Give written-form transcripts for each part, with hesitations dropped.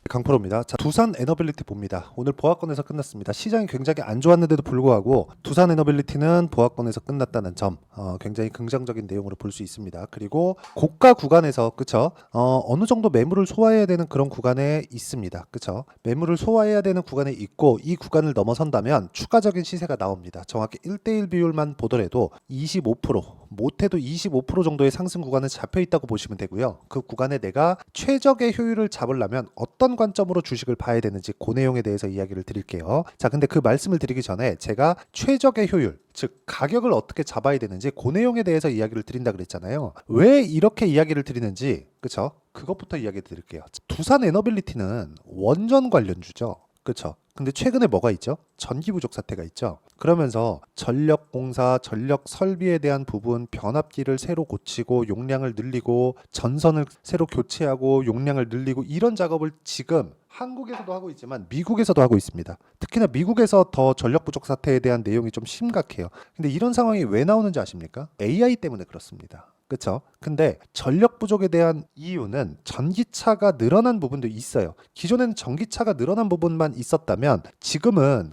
강프로입니다. 자, 두산 에너빌리티 봅니다. 오늘 보합권에서 끝났습니다. 시장이 굉장히 안 좋았는데도 불구하고 두산 에너빌리티는 보합권에서 끝났다는 점 굉장히 긍정적인 내용으로 볼 수 있습니다. 그리고 고가 구간에서 그쵸? 어느 정도 매물을 소화해야 되는 그런 구간에 있습니다. 그쵸? 매물을 소화해야 되는 구간에 있고 이 구간을 넘어선다면 추가적인 시세가 나옵니다. 정확히 1대1 비율만 보더라도 25% 못해도 25% 정도의 상승 구간은 잡혀 있다고 보시면 되고요. 그 구간에 내가 최적의 효율을 잡으려면 어떤 관점으로 주식을 봐야 되는지 그 내용에 대해서 이야기를 드릴게요. 자, 근데 그 말씀을 드리기 전에 제가 최적의 효율, 즉 가격을 어떻게 잡아야 되는지 그 내용에 대해서 이야기를 드린다 그랬잖아요. 왜 이렇게 이야기를 드리는지 그쵸? 그것부터 이야기 드릴게요. 두산 에너빌리티는 원전 관련주죠. 그쵸? 근데 최근에 뭐가 있죠? 전기 부족 사태가 있죠. 그러면서 전력공사, 전력 설비에 대한 부분 변압기를 새로 고치고 용량을 늘리고 전선을 새로 교체하고 용량을 늘리고 이런 작업을 지금 한국에서도 하고 있지만 미국에서도 하고 있습니다. 특히나 미국에서 더 전력 부족 사태에 대한 내용이 좀 심각해요. 근데 이런 상황이 왜 나오는지 아십니까? AI 때문에 그렇습니다. 그렇죠? 근데 전력 부족에 대한 이유는 전기차가 늘어난 부분도 있어요. 기존에는 전기차가 늘어난 부분만 있었다면 지금은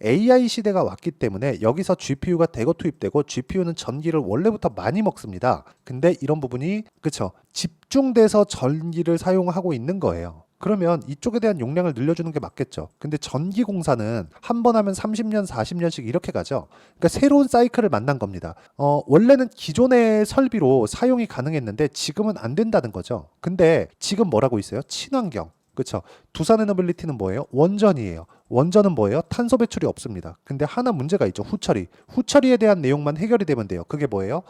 AI 시대가 왔기 때문에 여기서 GPU가 대거 투입되고 GPU는 전기를 원래부터 많이 먹습니다. 근데 이런 부분이 그렇죠? 집중돼서 전기를 사용하고 있는 거예요. 그러면 이쪽에 대한 용량을 늘려주는 게 맞겠죠. 근데 전기공사는 한 번 하면 30년, 40년씩 이렇게 가죠. 그러니까 새로운 사이클을 만난 겁니다. 원래는 기존의 설비로 사용이 가능했는데 지금은 안 된다는 거죠. 근데 지금 뭐라고 있어요? 친환경. 그렇죠. 두산 에너빌리티는 뭐예요? 원전이에요. 원전은 뭐예요? 탄소 배출이 없습니다. 근데 하나 문제가 있죠. 후처리. 후처리에 대한 내용만 해결이 되면 돼요. 그게 뭐예요?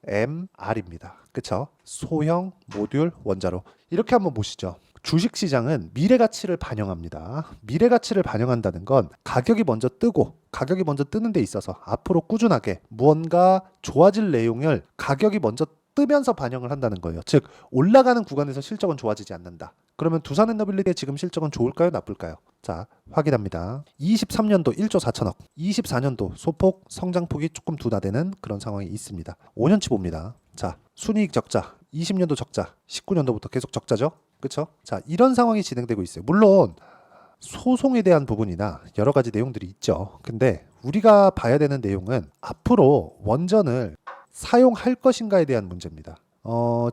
SMR입니다. 그렇죠? 소형 모듈 원자로. 이렇게 한번 보시죠. 주식시장은 미래가치를 반영합니다. 미래가치를 반영한다는 건 가격이 먼저 뜨는 데 있어서 앞으로 꾸준하게 무언가 좋아질 내용을 가격이 먼저 뜨면서 반영을 한다는 거예요. 즉 올라가는 구간에서 실적은 좋아지지 않는다. 그러면 두산에너빌리티의 지금 실적은 좋을까요? 나쁠까요? 자, 확인합니다. 23년도 1조 4천억, 24년도 소폭 성장폭이 조금 둔화되는 그런 상황이 있습니다. 5년치 봅니다. 자, 순이익 적자, 20년도 적자, 19년도부터 계속 적자죠? 그렇죠? 자, 이런 상황이 진행되고 있어요. 물론 소송에 대한 부분이나 여러 가지 내용들이 있죠. 근데 우리가 봐야 되는 내용은 앞으로 원전을 사용할 것인가에 대한 문제입니다.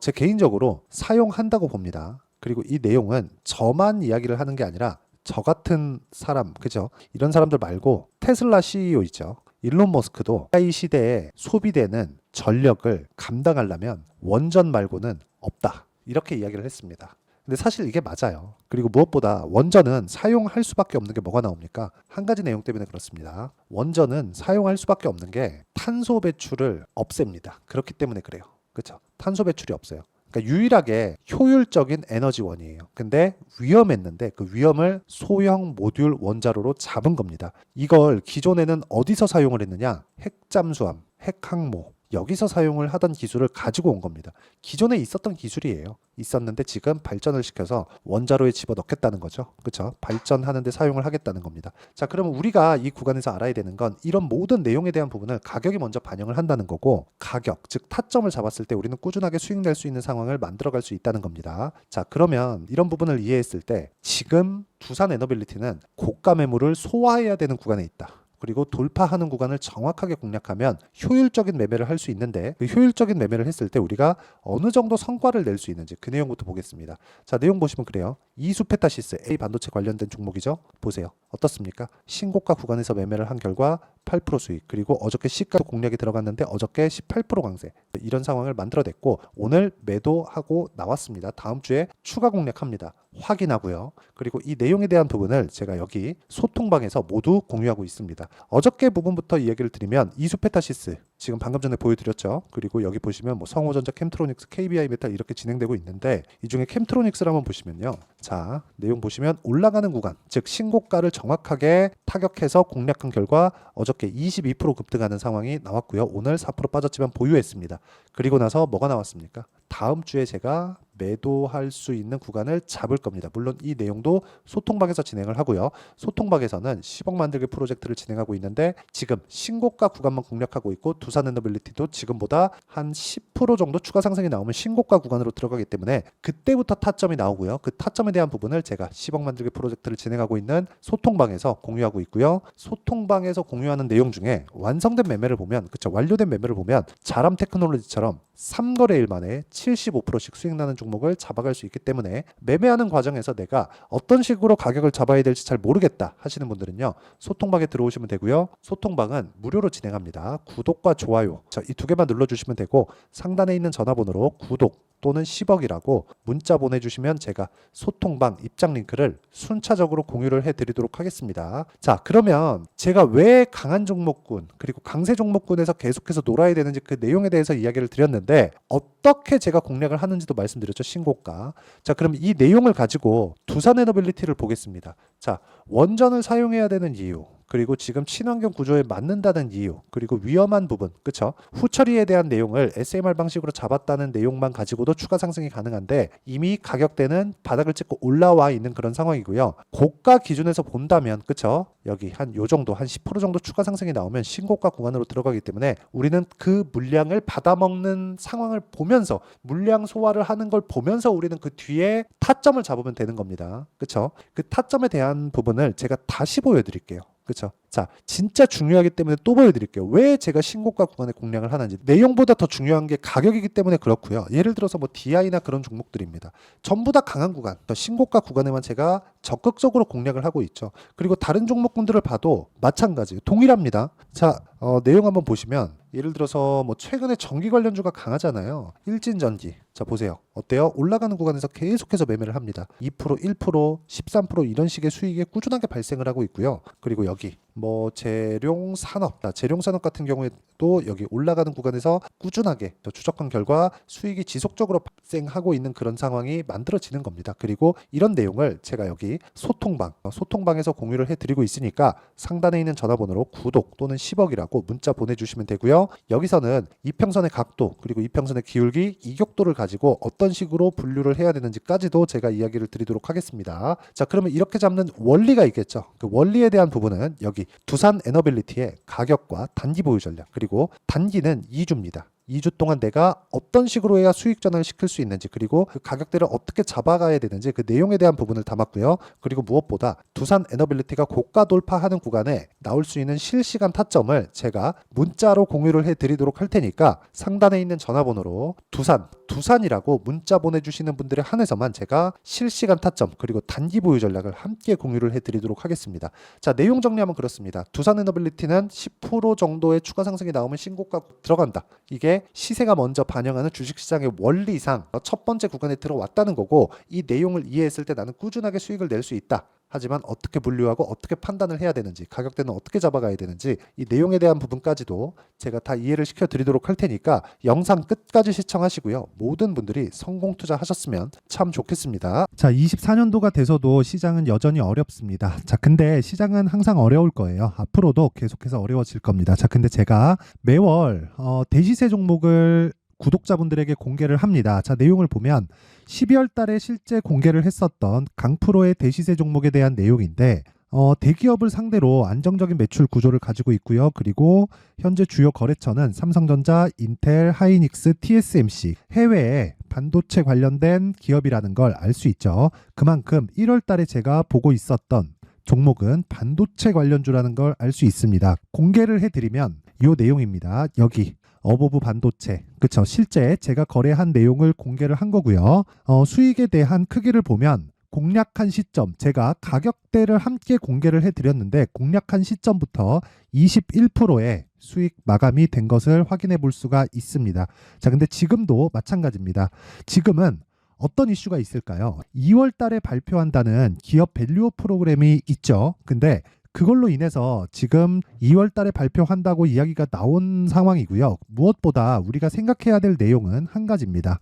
제 개인적으로 사용한다고 봅니다. 그리고 이 내용은 저만 이야기를 하는 게 아니라 저 같은 사람, 그죠? 이런 사람들 말고 테슬라 CEO 있죠. 일론 머스크도 AI 시대에 소비되는 전력을 감당하려면 원전 말고는 없다. 이렇게 이야기를 했습니다. 근데 사실 이게 맞아요. 그리고 무엇보다 원전은 사용할 수밖에 없는 게 뭐가 나옵니까? 한 가지 내용 때문에 그렇습니다. 원전은 사용할 수밖에 없는 게 탄소 배출을 없앱니다. 그렇기 때문에 그래요. 그렇죠? 탄소 배출이 없어요. 그러니까 유일하게 효율적인 에너지원이에요. 근데 위험했는데 그 위험을 소형 모듈 원자로로 잡은 겁니다. 이걸 기존에는 어디서 사용을 했느냐? 핵잠수함, 핵항모 여기서 사용을 하던 기술을 가지고 온 겁니다. 기존에 있었던 기술이에요. 있었는데 지금 발전을 시켜서 원자로에 집어넣겠다는 거죠. 그렇죠? 발전하는데 사용을 하겠다는 겁니다. 자, 그러면 우리가 이 구간에서 알아야 되는 건 이런 모든 내용에 대한 부분을 가격이 먼저 반영을 한다는 거고 가격, 즉 타점을 잡았을 때 우리는 꾸준하게 수익 낼 수 있는 상황을 만들어갈 수 있다는 겁니다. 자, 그러면 이런 부분을 이해했을 때 지금 두산 에너빌리티는 고가 매물을 소화해야 되는 구간에 있다. 그리고 돌파하는 구간을 정확하게 공략하면 효율적인 매매를 할 수 있는데 그 효율적인 매매를 했을 때 우리가 어느 정도 성과를 낼 수 있는지 그 내용부터 보겠습니다. 자, 내용 보시면 그래요. 이수페타시스 A 반도체 관련된 종목이죠. 보세요. 어떻습니까? 신고가 구간에서 매매를 한 결과 8% 수익, 그리고 어저께 시가 공략이 들어갔는데 어저께 18% 강세, 이런 상황을 만들어냈고 오늘 매도하고 나왔습니다. 다음 주에 추가 공략합니다. 확인하고요. 그리고 이 내용에 대한 부분을 제가 여기 소통방에서 모두 공유하고 있습니다. 어저께 부분부터 이야기를 드리면 이수페타시스 지금 방금 전에 보여드렸죠. 그리고 여기 보시면 뭐 성호전자, 캠트로닉스, KBI 메탈 이렇게 진행되고 있는데 이 중에 캠트로닉스를 한번 보시면요. 자, 내용 보시면 올라가는 구간, 즉 신고가를 정확하게 타격해서 공략한 결과 어저께 22% 급등하는 상황이 나왔고요. 오늘 4% 빠졌지만 보유했습니다. 그리고 나서 뭐가 나왔습니까? 다음 주에 제가 매도할 수 있는 구간을 잡을 겁니다. 물론 이 내용도 소통방에서 진행을 하고요. 소통방에서는 10억 만들기 프로젝트를 진행하고 있는데 지금 신고가 구간만 공략하고 있고 두산에너빌리티도 지금보다 한 10% 정도 추가 상승이 나오면 신고가 구간으로 들어가기 때문에 그때부터 타점이 나오고요. 그 타점에 대한 부분을 제가 10억 만들기 프로젝트를 진행하고 있는 소통방에서 공유하고 있고요. 소통방에서 공유하는 내용 중에 완성된 매매를 보면, 그쵸, 완료된 매매를 보면 자람 테크놀로지처럼 3거래일 만에 75%씩 수익 나는 종목을 잡아갈 수 있기 때문에 매매하는 과정에서 내가 어떤 식으로 가격을 잡아야 될지 잘 모르겠다 하시는 분들은요, 소통방에 들어오시면 되고요. 소통방은 무료로 진행합니다. 구독과 좋아요, 이 두 개만 눌러주시면 되고 상단에 있는 전화번호로 구독 또는 10억이라고 문자 보내주시면 제가 소통방 입장 링크를 순차적으로 공유를 해드리도록 하겠습니다. 자, 그러면 제가 왜 강한 종목군 그리고 강세 종목군에서 계속해서 놀아야 되는지 그 내용에 대해서 이야기를 드렸는데 어떻게 제가 공략을 하는지도 말씀드렸죠. 신고가. 자, 그럼 이 내용을 가지고 두산에너빌리티를 보겠습니다. 자, 원전을 사용해야 되는 이유, 그리고 지금 친환경 구조에 맞는다는 이유, 그리고 위험한 부분, 그쵸? 후처리에 대한 내용을 SMR 방식으로 잡았다는 내용만 가지고도 추가 상승이 가능한데 이미 가격대는 바닥을 찍고 올라와 있는 그런 상황이고요. 고가 기준에서 본다면, 그쵸? 여기 한 요 정도, 한 10% 정도 추가 상승이 나오면 신고가 구간으로 들어가기 때문에 우리는 그 물량을 받아먹는 상황을 보면서 물량 소화를 하는 걸 보면서 우리는 그 뒤에 타점을 잡으면 되는 겁니다. 그쵸? 그 타점에 대한 부분을 제가 다시 보여드릴게요. 그렇죠. 자, 진짜 중요하기 때문에 또 보여드릴게요. 왜 제가 신고가 구간에 공략을 하는지. 내용보다 더 중요한 게 가격이기 때문에 그렇고요. 예를 들어서 뭐 DI나 그런 종목들입니다. 전부 다 강한 구간, 신고가 구간에만 제가 적극적으로 공략을 하고 있죠. 그리고 다른 종목군들을 봐도 마찬가지, 동일합니다. 자, 내용 한번 보시면 예를 들어서 뭐 최근에 전기 관련주가 강하잖아요. 일진전기. 자, 보세요. 어때요? 올라가는 구간에서 계속해서 매매를 합니다. 2%, 1%, 13% 이런 식의 수익이 꾸준하게 발생을 하고 있고요. 그리고 여기 뭐 재룡산업, 재룡산업 같은 경우에도 여기 올라가는 구간에서 꾸준하게 추적한 결과 수익이 지속적으로 발생하고 있는 그런 상황이 만들어지는 겁니다. 그리고 이런 내용을 제가 여기 소통방에서 공유를 해드리고 있으니까 상단에 있는 전화번호로 구독 또는 10억이라고 문자 보내주시면 되고요. 여기서는 이평선의 각도 그리고 이평선의 기울기, 이격도를 가지고 어떤 식으로 분류를 해야 되는지까지도 제가 이야기를 드리도록 하겠습니다. 자, 그러면 이렇게 잡는 원리가 있겠죠. 그 원리에 대한 부분은 여기 두산에너빌리티의 가격과 단기 보유 전략, 그리고 단기는 2주입니다. 2주 동안 내가 어떤 식으로 해야 수익 전환을 시킬 수 있는지, 그리고 그 가격대를 어떻게 잡아가야 되는지 그 내용에 대한 부분을 담았고요. 그리고 무엇보다 두산에너빌리티가 고가 돌파하는 구간에 나올 수 있는 실시간 타점을 제가 문자로 공유를 해드리도록 할 테니까 상단에 있는 전화번호로 두산이라고 문자 보내주시는 분들에 한해서만 제가 실시간 타점 그리고 단기 보유 전략을 함께 공유를 해드리도록 하겠습니다. 자, 내용 정리하면 그렇습니다. 두산에너빌리티는 10% 정도의 추가 상승이 나오면 신고가 들어간다. 이게 시세가 먼저 반영하는 주식시장의 원리상 첫 번째 구간에 들어왔다는 거고, 이 내용을 이해했을 때 나는 꾸준하게 수익을 낼 수 있다. 하지만 어떻게 분류하고 어떻게 판단을 해야 되는지, 가격대는 어떻게 잡아가야 되는지, 이 내용에 대한 부분까지도 제가 다 이해를 시켜드리도록 할 테니까 영상 끝까지 시청하시고요. 모든 분들이 성공 투자하셨으면 참 좋겠습니다. 자, 24년도가 돼서도 시장은 여전히 어렵습니다. 자, 근데 시장은 항상 어려울 거예요. 앞으로도 계속해서 어려워질 겁니다. 자, 근데 제가 매월 대시세 종목을 구독자분들에게 공개를 합니다. 자, 내용을 보면 12월 달에 실제 공개를 했었던 강프로의 대시세 종목에 대한 내용인데 대기업을 상대로 안정적인 매출 구조를 가지고 있고요. 그리고 현재 주요 거래처는 삼성전자, 인텔, 하이닉스, TSMC, 해외에 반도체 관련된 기업이라는 걸 알 수 있죠. 그만큼 1월 달에 제가 보고 있었던 종목은 반도체 관련주라는 걸 알 수 있습니다. 공개를 해드리면 이 내용입니다. 여기 어보브 반도체, 그쵸? 실제 제가 거래한 내용을 공개를 한 거고요. 수익에 대한 크기를 보면 공략한 시점, 제가 가격대를 함께 공개를 해드렸는데 공략한 시점부터 21%의 수익 마감이 된 것을 확인해 볼 수가 있습니다. 자, 근데 지금도 마찬가지입니다. 지금은 어떤 이슈가 있을까요? 2월 달에 발표한다는 기업 밸류업 프로그램이 있죠. 근데 그걸로 인해서 지금 2월 달에 발표한다고 이야기가 나온 상황이고요. 무엇보다 우리가 생각해야 될 내용은 한 가지입니다.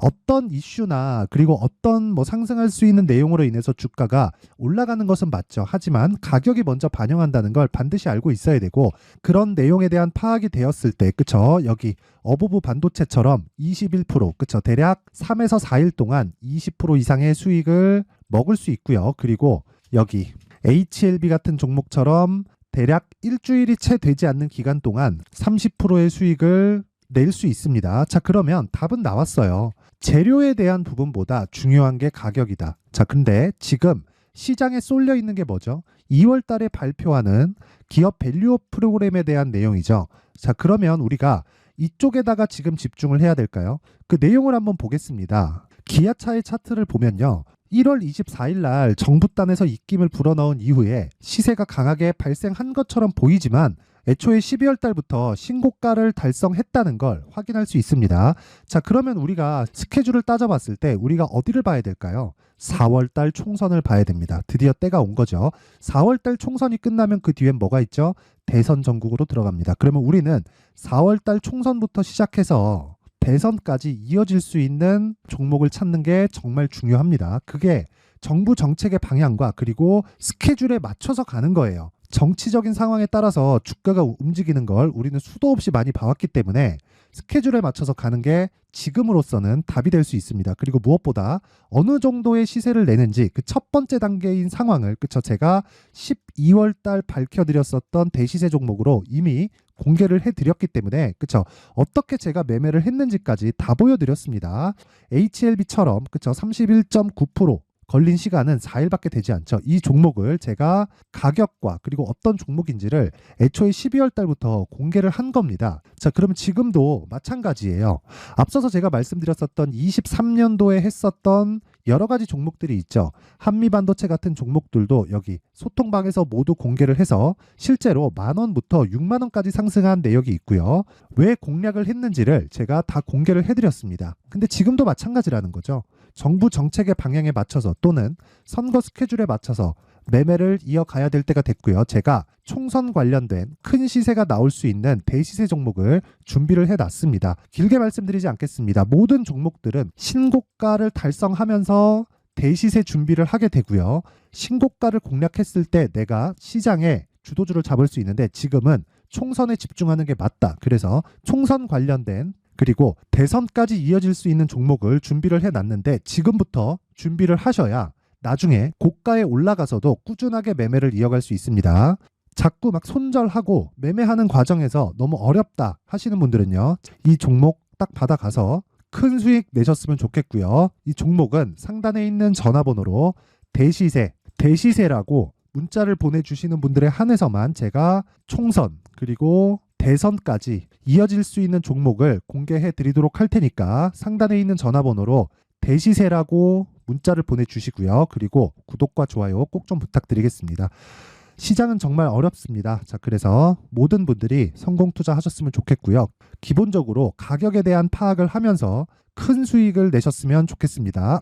어떤 이슈나 그리고 어떤 뭐 상승할 수 있는 내용으로 인해서 주가가 올라가는 것은 맞죠. 하지만 가격이 먼저 반영한다는 걸 반드시 알고 있어야 되고, 그런 내용에 대한 파악이 되었을 때, 그쵸? 여기 어부부 반도체처럼 21%, 그쵸? 대략 3에서 4일 동안 20% 이상의 수익을 먹을 수 있고요. 그리고 여기 HLB 같은 종목처럼 대략 일주일이 채 되지 않는 기간 동안 30%의 수익을 낼 수 있습니다. 자, 그러면 답은 나왔어요. 재료에 대한 부분보다 중요한 게 가격이다. 자, 근데 지금 시장에 쏠려 있는 게 뭐죠? 2월 달에 발표하는 기업 밸류업 프로그램에 대한 내용이죠. 자, 그러면 우리가 이쪽에다가 지금 집중을 해야 될까요? 그 내용을 한번 보겠습니다. 기아차의 차트를 보면요. 1월 24일 날 정부단에서 입김을 불어넣은 이후에 시세가 강하게 발생한 것처럼 보이지만 애초에 12월 달부터 신고가를 달성했다는 걸 확인할 수 있습니다. 자, 그러면 우리가 스케줄을 따져봤을 때 우리가 어디를 봐야 될까요? 4월 달 총선을 봐야 됩니다. 드디어 때가 온 거죠. 4월 달 총선이 끝나면 그 뒤엔 뭐가 있죠? 대선 전국으로 들어갑니다. 그러면 우리는 4월 달 총선부터 시작해서 대선까지 이어질 수 있는 종목을 찾는 게 정말 중요합니다. 그게 정부 정책의 방향과 그리고 스케줄에 맞춰서 가는 거예요. 정치적인 상황에 따라서 주가가 움직이는 걸 우리는 수도 없이 많이 봐왔기 때문에 스케줄에 맞춰서 가는 게 지금으로서는 답이 될 수 있습니다. 그리고 무엇보다 어느 정도의 시세를 내는지 그 첫 번째 단계인 상황을, 그쵸? 제가 12월 달 밝혀드렸었던 대시세 종목으로 이미 공개를 해드렸기 때문에, 그쵸? 어떻게 제가 매매를 했는지까지 다 보여드렸습니다. HLB처럼, 그쵸? 31.9% 걸린 시간은 4일밖에 되지 않죠. 이 종목을 제가 가격과 그리고 어떤 종목인지를 애초에 12월 달부터 공개를 한 겁니다. 자, 그러면 지금도 마찬가지예요. 앞서서 제가 말씀드렸었던 23년도에 했었던 여러 가지 종목들이 있죠. 한미반도체 같은 종목들도 여기 소통방에서 모두 공개를 해서 실제로 10,000원부터 60,000원까지 상승한 내역이 있고요. 왜 공략을 했는지를 제가 다 공개를 해드렸습니다. 근데 지금도 마찬가지라는 거죠. 정부 정책의 방향에 맞춰서 또는 선거 스케줄에 맞춰서 매매를 이어가야 될 때가 됐고요. 제가 총선 관련된 큰 시세가 나올 수 있는 대시세 종목을 준비를 해놨습니다. 길게 말씀드리지 않겠습니다. 모든 종목들은 신고가를 달성하면서 대시세 준비를 하게 되고요. 신고가를 공략했을 때 내가 시장에 주도주를 잡을 수 있는데 지금은 총선에 집중하는 게 맞다. 그래서 총선 관련된 그리고 대선까지 이어질 수 있는 종목을 준비를 해놨는데 지금부터 준비를 하셔야 나중에 고가에 올라가서도 꾸준하게 매매를 이어갈 수 있습니다. 자꾸 막 손절하고 매매하는 과정에서 너무 어렵다 하시는 분들은요. 이 종목 딱 받아가서 큰 수익 내셨으면 좋겠고요. 이 종목은 상단에 있는 전화번호로 대시세라고 문자를 보내주시는 분들에 한해서만 제가 총선 그리고 대선까지 이어질 수 있는 종목을 공개해 드리도록 할 테니까 상단에 있는 전화번호로 대시세라고 문자를 보내주시고요. 그리고 구독과 좋아요 꼭 좀 부탁드리겠습니다. 시장은 정말 어렵습니다. 자, 그래서 모든 분들이 성공 투자하셨으면 좋겠고요. 기본적으로 가격에 대한 파악을 하면서 큰 수익을 내셨으면 좋겠습니다.